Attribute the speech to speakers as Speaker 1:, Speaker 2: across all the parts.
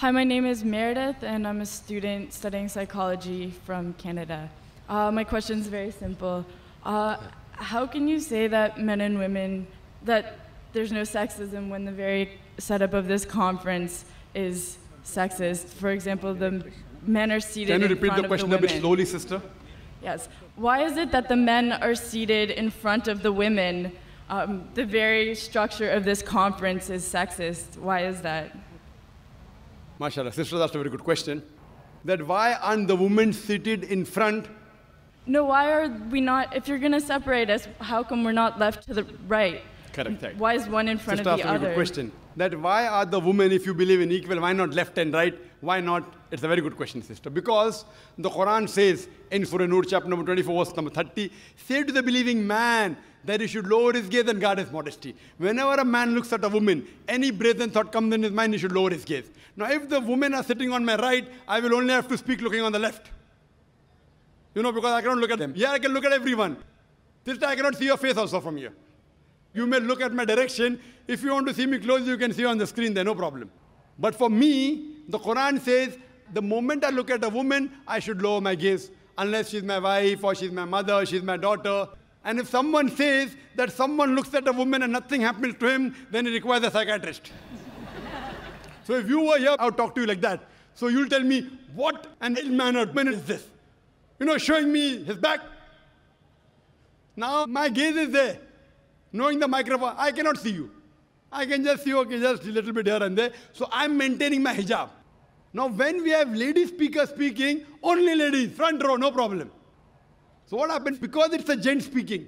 Speaker 1: Hi, my name is Meredith, and I'm a student studying psychology from Canada. My question is very simple. How can you say that men and women, that there's no sexism when the very setup of this conference is sexist? For example, the men are seated in front of the women.
Speaker 2: Can you repeat the question a bit slowly, sister?
Speaker 1: Yes. Why is it that the men are seated in front of the women? The very structure of this conference is sexist. Why is that?
Speaker 2: MashaAllah, sister, that's a very good question. That why aren't the women seated in front?
Speaker 1: No, why are we not, if you're going to separate us, how come we're not left to the right?
Speaker 2: Correct.
Speaker 1: Why is one in front
Speaker 2: sister,
Speaker 1: of the
Speaker 2: that's a very
Speaker 1: other?
Speaker 2: good question. That why are the women, if you believe in equal, why not left and right? Why not? It's a very good question, sister. Because the Quran says in Surah Nur, chapter number 24, verse number 30, say to the believing man that he should lower his gaze and guard his modesty. Whenever a man looks at a woman, any brazen thought comes in his mind, he should lower his gaze. Now, if the women are sitting on my right, I will only have to speak looking on the left. Because I cannot look at them. Yeah, I can look at everyone. Sister, I cannot see your face also from here. You may look at my direction. If you want to see me close, you can see on the screen there, no problem. But for me, the Quran says, the moment I look at a woman, I should lower my gaze. Unless she's my wife, or she's my mother, she's my daughter. And if someone says that someone looks at a woman and nothing happens to him, then he requires a psychiatrist. So if you were here, I would talk to you like that. So you'll tell me, what an ill-mannered man is this? Showing me his back. Now my gaze is there. Knowing the microphone, I cannot see you. I can just see, okay, just a little bit here and there. So I'm maintaining my hijab. Now when we have lady speakers speaking, only ladies, front row, no problem. So what happens? Because it's a gent speaking,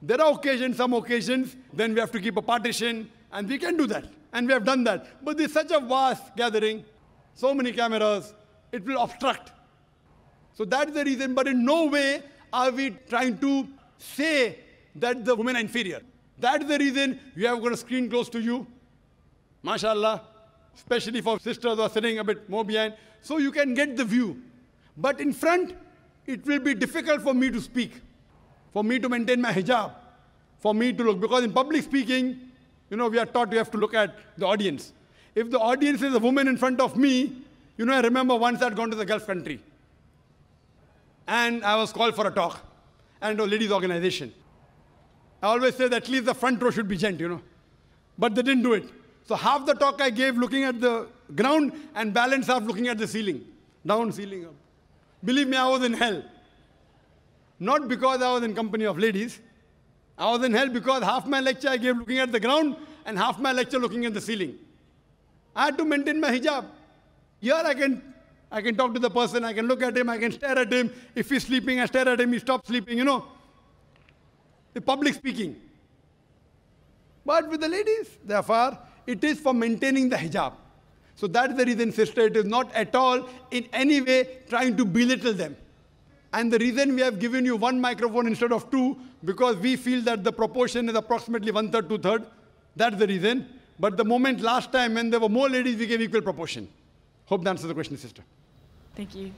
Speaker 2: there are occasions, some occasions, then we have to keep a partition, and we can do that. And we have done that. But there's such a vast gathering, so many cameras, it will obstruct. So that's the reason, but in no way are we trying to say that the women are inferior. That's the reason we have got a screen close to you, mashallah, especially for sisters who are sitting a bit more behind, so you can get the view. But in front, it will be difficult for me to speak, for me to maintain my hijab, for me to look, because in public speaking, we are taught we have to look at the audience. If the audience is a woman in front of me, I remember once I'd gone to the Gulf country, and I was called for a talk, and a ladies' organization. I always say that at least the front row should be gent, But they didn't do it. So half the talk I gave looking at the ground, and balance half looking at the ceiling. Down, ceiling, up. Believe me, I was in hell. Not because I was in company of ladies. I was in hell because half my lecture I gave looking at the ground, and half my lecture looking at the ceiling. I had to maintain my hijab. Here I can talk to the person, I can look at him, I can stare at him. If he's sleeping, I stare at him, he stops sleeping, The public speaking. But with the ladies, therefore, it is for maintaining the hijab. So that's the reason, sister, it is not at all in any way trying to belittle them. And the reason we have given you one microphone instead of two, because we feel that the proportion is approximately 1/3, 2/3. That's the reason. But the moment last time when there were more ladies, we gave equal proportion. Hope that answers the question, sister.
Speaker 1: Thank you.